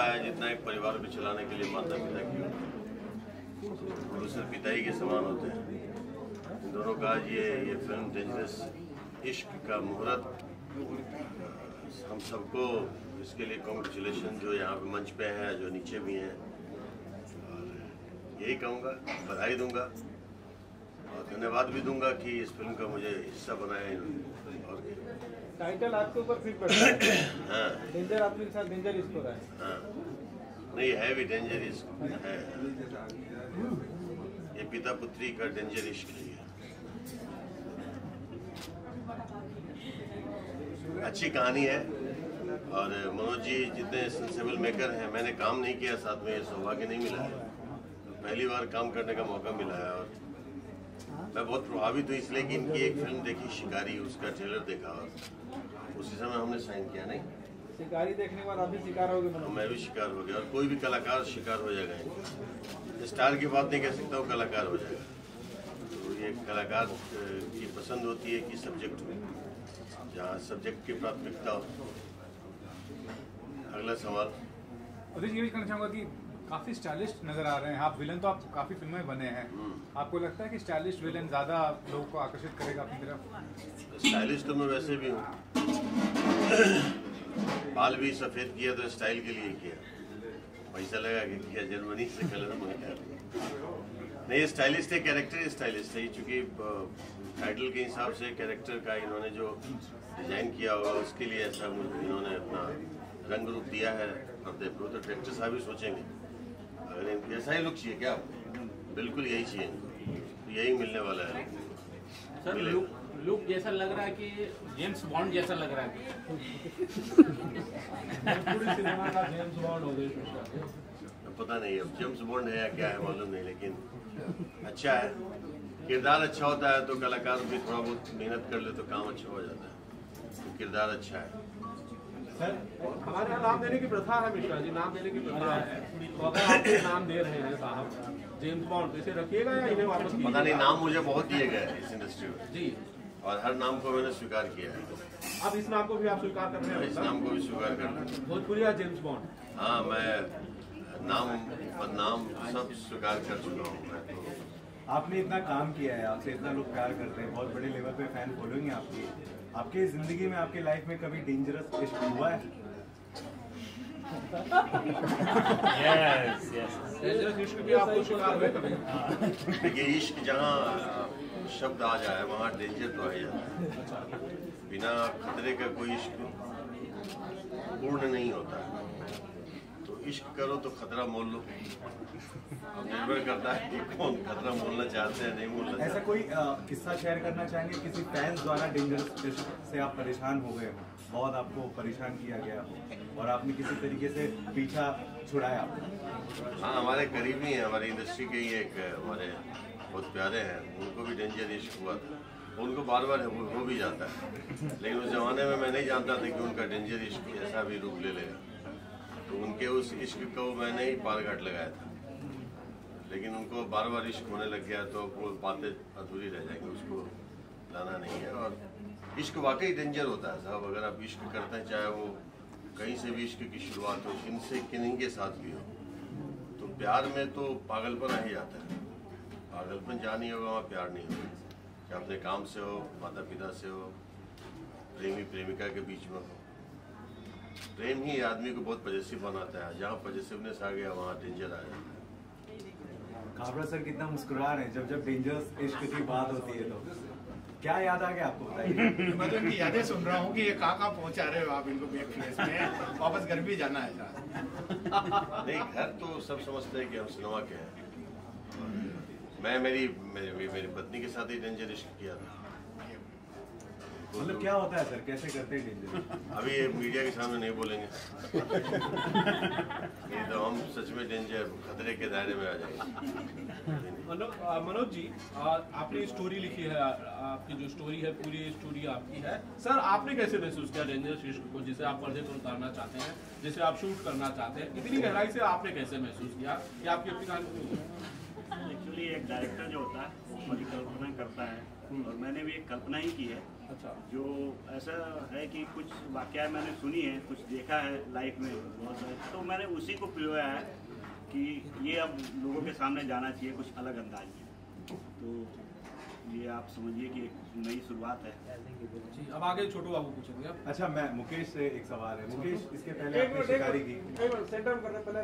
होता है जितना एक परिवार को चलाने के लिए माता पिता की होती है, प्रोड्यूसर पिता ही के समान होते हैं। इन दोनों का आज ये फिल्म डेंजरस इश्क का मुहूर्त, हम सबको इसके लिए कॉन्ग्रेचुलेशन, जो यहाँ पे मंच पे हैं, जो नीचे भी हैं, और यही कहूँगा, बधाई दूंगा और धन्यवाद भी दूंगा कि इस फिल्म का मुझे हिस्सा बनाया इन्होंने। और टाइटल आपके ऊपर फिट बैठा है। हाँ। डेंजर आपके साथ डेंजर इश्क हो रहा है। हाँ, नहीं है भी डेंजर इश्क है, ये पिता पुत्री का डेंजर इश्क है। अच्छी कहानी है और मनोज जी जितने सेंसिबल मेकर हैं, मैंने काम नहीं किया साथ में, ये सौभाग्य नहीं मिला है, पहली बार काम करने का मौका मिला है और मैं बहुत प्रभावित हूँ इसलिए कि इनकी एक फिल्म देखी शिकारी, उसका ट्रेलर देखा और उसी समय हमने साइन किया। नहीं, शिकारी देखने के बाद आप भी शिकार हो गए? मैं भी शिकार हो गया और कोई भी कलाकार शिकार हो जाएगा। स्टार की बात नहीं कह सकता, वो कलाकार हो जाएगा। तो ये कलाकार की पसंद होती है कि सब्जेक्ट हो, जहाँ सब्जेक्ट की प्राथमिकता हो। अगला सवाल। अभी ये भी कहना चाहूँगा कि काफ़ी स्टाइलिश नज़र आ रहे हैं आप। विलन तो आप काफ़ी फिल्में बने हैं, आपको लगता है कि स्टाइलिश विलन ज़्यादा लोगों को आकर्षित करेगा अपनी तरफ? स्टाइलिश तो मैं वैसे भी हूँ, बाल भी सफ़ेद किया तो स्टाइल के लिए किया, पैसा लगा के किया, जर्मनी से कलर मंगाया। नहीं, स्टाइलिस्ट है, कैरेक्टर स्टाइलिस्ट है, चूँकि टाइटल के हिसाब से कैरेक्टर का इन्होंने जो डिजाइन किया होगा उसके लिए ऐसा इन्होंने अपना रंग रूप दिया है पर्दे पर। तो डायरेक्टर साहब ही सोचेंगे अगर इनको ऐसा ही लुक चाहिए क्या, बिल्कुल यही चाहिए इनको, तो यही मिलने वाला है। सर लुक जैसा लग रहा है कि जेम्स बॉन्ड जैसा लग रहा है। सिनेमा का जेम्स बॉन्ड हो गया, पता नहीं अब जेम्स बॉन्ड है या क्या है मालूम नहीं, लेकिन अच्छा है, किरदार अच्छा होता है तो कलाकार भी थोड़ा बहुत मेहनत कर ले तो काम अच्छा हो जाता है, तो किरदार अच्छा है। सर हमारे यहाँ नाम देने की प्रथा है मिश्रा जी, नाम देने की प्रथा है, तो अगर आप नाम दे रहे हैं साहब जेम्स बॉन्ड, इसे रखिएगा या इन्हें वापस? पता नहीं, नाम मुझे बहुत दिए गए इस इंडस्ट्री में जी, और हर नाम को मैंने स्वीकार किया है। अब इस नाम को भी आप स्वीकार कर रहे हैं? इस नाम को भी स्वीकार कर रहा हूं। भोजपुरी या जेम्स बॉन्ड? हाँ, मैं नाम बदनाम सब स्वीकार कर चुका हूँ मैं। तो आपने इतना काम किया है, आपसे इतना लोग प्यार करते हैं, बहुत बड़े लेवल पे फैन फॉलोइंग है आपकी, आपके जिंदगी में, आपके लाइफ में कभी डेंजरस इश्क हुआ है? डेंजरस इश्क भी आपको शिकार हुए कभी? देखिए, इश्क जहाँ शब्द आ जाए वहाँ डेंजर तो आ ही जाता है। बिना खतरे का कोई इश्क पूर्ण नहीं होता। तो इश्क करो तो खतरा मोल लो, अब निर्भर करता है कि कौन खतरा मोलना चाहते हैं, नहीं मोलना चाहते। ऐसा कोई किस्सा शेयर करना चाहेंगे किसी फैंस द्वारा डेंजरस इश्क से आप परेशान हो गए हो, बहुत आपको परेशान किया गया हो और आपने किसी तरीके से पीछा छुड़ाया? हाँ, हमारे करीबी हैं, हमारी इंडस्ट्री के ही एक हमारे बहुत प्यारे हैं, उनको भी डेंजर इश्क हुआ था, उनको बार बार हो भी जाता है, लेकिन उस जमाने में मैं नहीं जानता था कि उनका डेंजर इश्क ऐसा भी रूप ले लेगा। तो उनके उस इश्क को मैंने ही पार घाट लगाया था, लेकिन उनको बार बार इश्क होने लग गया तो वो बातें अधूरी रह जाएंगी, उसको लाना नहीं है। और इश्क वाकई डेंजर होता है साहब, अगर आप इश्क करते हैं, चाहे वो कहीं से भी इश्क की शुरुआत हो, किनसे किन्हीं के साथ भी हो, तो प्यार में तो पागलपन आ ही जाता है। पागलपन जहाँ नहीं होगा वहाँ प्यार नहीं होगा, चाहे अपने काम से हो, माता पिता से हो, प्रेमी प्रेमिका के बीच में हो। प्रेम ही आदमी को बहुत पॉजिटिव बनाता है, जहाँ पॉजिटिवनेस आ गया वहाँ डेंजर आ जाता है। काबरा सर कितना मुस्कुरा रहे हैं, जब जब डेंजरस इश्क की बात होती है तो क्या याद आ गया आपको, बताइए। मैं तो इनकी यादें सुन रहा हूँ कि ये कहाँ पहुँचा रहे हो आप इनको बैक फेस में, वापस घर भी जाना है सर? नहीं, घर तो सब समझते हैं कि हम सिनेमा के हैं। मैं मेरी पत्नी के साथ ही डेंजर इश्क किया था। मतलब क्या होता है सर, कैसे करते हैं डेंजर? अभी ये मीडिया के सामने नहीं बोलेंगे, ये तो हम सच में डेंजर खतरे के दायरे में आ जाएंगे। मनोज जी, आपने स्टोरी लिखी है, आपकी जो स्टोरी है पूरी स्टोरी आपकी है। सर आपने कैसे महसूस किया डेंजरस इश्क को, जिसे आप पर्दे पर उतारना चाहते हैं, जिसे आप शूट करना चाहते हैं, इतनी गहराई से आपने कैसे महसूस किया कि आपकी अपनी कहानी? एक्चुअली एक डायरेक्टर जो होता है वो परिकल्पना करता है, और मैंने भी एक कल्पना ही की है अच्छा। जो ऐसा है कि कुछ वाकया मैंने सुनी है, कुछ देखा है लाइफ में बहुत सारे, तो मैंने उसी को पिरोया है कि ये अब लोगों के सामने जाना चाहिए कुछ अलग अंदाज में। तो ये आप समझिए कि एक नई शुरुआत है जी। अब आगे छोटू बाबू पूछेंगे। अच्छा, मैं मुकेश से एक सवाल है। मुकेश, इसके पहले आपने शिकारी की सेंटर में करने पहले